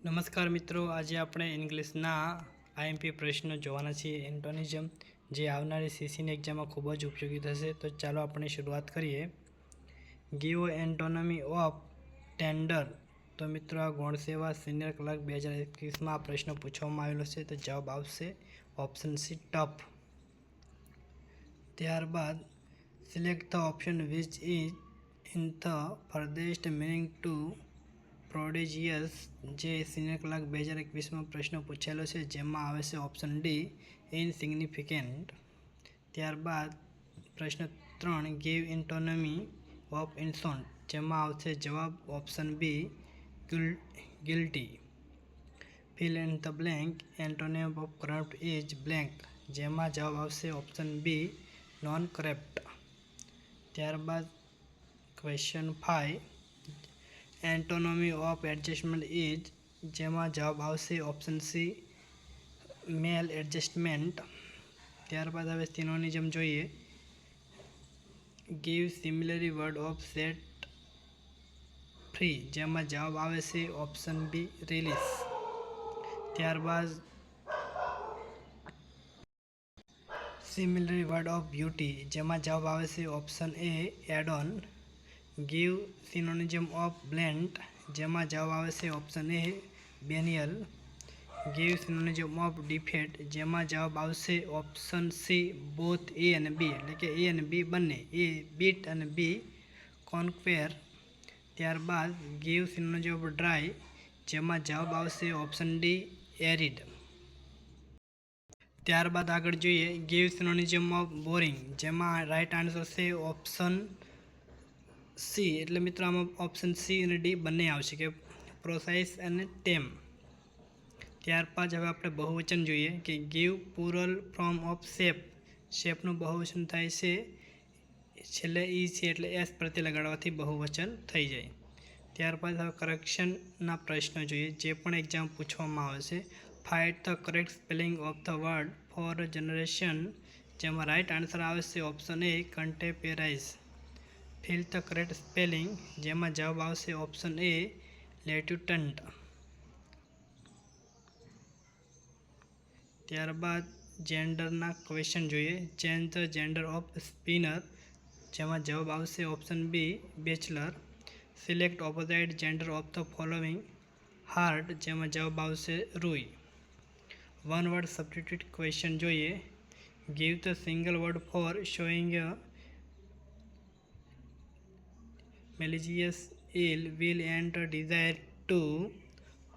નમસ્કાર મિત્રો, આજે આપણે ઇંગ્લિશના આઈએમપી પ્રશ્નો જોવાના છીએ. એન્ટોનિઝમ જે આવનારી સીસીની એક્ઝામમાં ખૂબ જ ઉપયોગી થશે. તો ચાલો આપણે શરૂઆત કરીએ. Give antonymy of tender. તો મિત્રો, આ ગૌણ સેવા સિનિયર ક્લર્ક 2021માં આ પ્રશ્ન પૂછવામાં આવેલો છે. તો જવાબ આવશે ઓપ્શન સી, ટફ. ત્યારબાદ select the option which is in the furthest meaning to prodigious જે સિનિયર ક્લર્ક 2021માં પ્રશ્ન પૂછેલો છે, જેમાં આવે છે ઓપ્શન ડી, ઇનસિગ્નિફિકન્ટ. ત્યારબાદ પ્રશ્ન 3, ગીવ એન્ટોનમી ઓફ ઇન્સોન્ટ, જેમાં આવશે જવાબ option B, guilty. Fill in the blank, antonym of corrupt is blank, જેમાં જવાબ આવશે ઓપ્શન બી, નોન કરપ્ટ. ત્યારબાદ question 5, antonym of adjustment is, જેમાં જવાબ આવશે ઓપ્શન સી, મેલ એડજસ્ટમેન્ટ. ત્યારબાદ હવે સિનોનિઝમ જોઈએ. Give similarly word of set free, જેમાં જવાબ આવે છે ઓપ્શન બી, રિલીઝ. ત્યારબાદ સિમિલરી વર્ડ ઓફ બ્યુટી, જેમાં જવાબ આવે છે option A, add on. Give synonyms of blunt, જેમાં જવાબ આવે છે option A, banal. Give synonyms of defeat, જેમાં જવાબ આવશે ઓપ્શન સી, બોથ એ અને બી, એટલે કે એ અને બી બંને, એ બીટ અને બી કોન્ક્વેર. ત્યારબાદ ગીવ સિનોનિઝમ ઓફ ડ્રાય, જેમાં જવાબ આવશે ઓપ્શન ડી, એરિડ. ત્યારબાદ આગળ જોઈએ ગીવ સિનોનિઝમ ઓફ બોરિંગ, જેમાં રાઈટ આન્સર છે ઓપ્શન સી, એટલે મિત્રો આમાં ઓપ્શન સી અને ડી બંને આવશે, કે પ્રોસાઇસ અને ટેમ. ત્યારબાદ હવે આપણે બહુવચન જોઈએ કે give plural form of shape. શેપનું બહુવચન થાય છે, છેલ્લે ઈ છે એટલે એસ પ્રત્યે લગાડવાથી બહુવચન થઈ જાય. ત્યારબાદ હવે કરેક્શનના પ્રશ્નો જોઈએ, જે પણ એક્ઝામ પૂછવામાં આવે છે. Find the correct spelling of the word for generation, જેમાં રાઈટ આન્સર આવશે option A, contemporise. Fill the correct spelling, જેમાં જવાબ આવશે ઓપ્શન એ, લેટ્યુટન્ટ. ત્યારબાદ જેન્ડરના ક્વેશ્ચન જોઈએ. Change the gender of spinner, જેમાં જવાબ આવશે option B, bachelor. Select opposite gender of the following hart, જેમાં જવાબ આવશે roe. One word substitute question જોઈએ. Give the single word for showing malicious ill will and desire to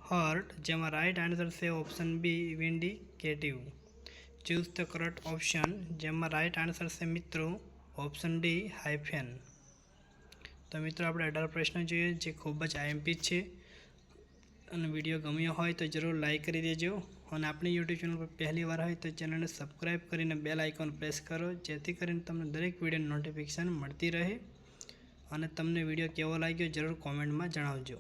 hurt, જેમાં right answer છે option B, vindictive. Choose the correct option, જેમાં right answer છે મિત્રો option D, હાઇફેન. તો મિત્રો આપણે 18 પ્રશ્નો જોઈએ, જે ખૂબ જ આઈએમપી છે. અને વિડીયો ગમ્યો હોય તો જરૂર લાઈક કરી દેજો. અને આપણી યુટ્યુબ ચેનલ પર પહેલી વાર હોય તો ચેનલને સબસ્ક્રાઈબ કરીને બેલ આઇકોન પ્રેસ કરો, જેથી કરીને તમને દરેક વિડીયોની નોટિફિકેશન મળતી રહે. અને તમને વિડીયો કેવો લાગ્યો જરૂર કોમેન્ટમાં જણાવજો.